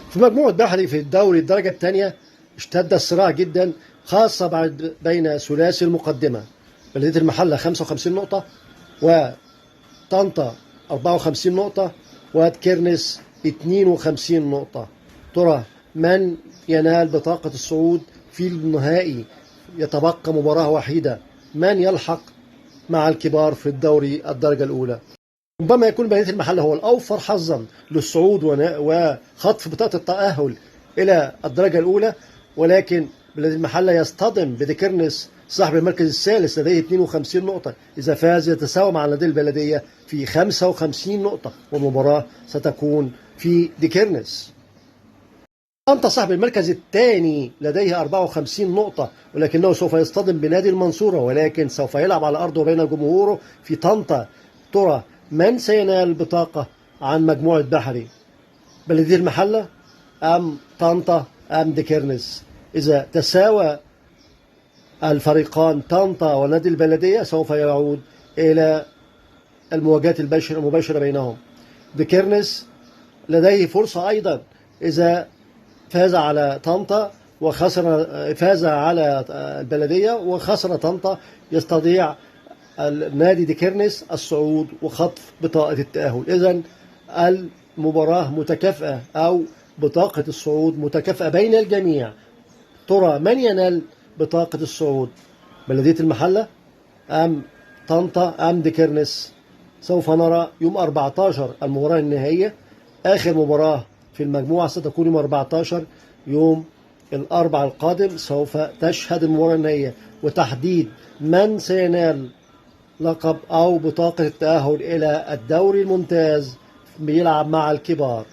في مجموعة بحري في الدوري الدرجة الثانية اشتد الصراع جدا، خاصة بين ثلاثي المقدمة. بلدية المحلة 55 نقطة، وطنطا 54 نقطة، وكرنس 52 نقطة. ترى من ينال بطاقة الصعود في النهائي؟ يتبقى مباراة وحيدة، من يلحق مع الكبار في الدوري الدرجة الأولى. ربما يكون بلدية المحلة هو الأوفر حظا للصعود وخطف بطاقة التأهل إلى الدرجة الأولى، ولكن بلدية المحلة يصطدم بديكرنس صاحب المركز الثالث لديه 52 نقطة. إذا فاز يتساوى مع نادي البلدية في 55 نقطة، والمباراة ستكون في ديكرنس. طنطا صاحب المركز الثاني لديه 54 نقطة، ولكنه سوف يصطدم بنادي المنصورة، ولكن سوف يلعب على أرضه وبين جمهوره في طنطا. ترى من سينال البطاقة عن مجموعة بحري؟ بلدية المحلة أم طنطا أم ديكرنس؟ إذا تساوى الفريقان طنطا ونادي البلدية سوف يعود إلى المواجهات المباشرة بينهم. ديكرنس لديه فرصة أيضا، إذا فاز على طنطا فاز على البلدية وخسر طنطا، يستطيع النادي ديكرنس الصعود وخطف بطاقة التأهل. إذن المباراة متكافئة، أو بطاقة الصعود متكافئة بين الجميع. ترى من ينال بطاقة الصعود؟ بلدية المحلة أم طنطا أم ديكرنس؟ سوف نرى يوم 14 المباراة النهائية. آخر مباراة في المجموعة ستكون يوم 14 يوم الأربعاء القادم. سوف تشهد المباراة النهائية وتحديد من سينال لقب أو بطاقة التأهل إلى الدوري الممتاز بيلعب مع الكبار.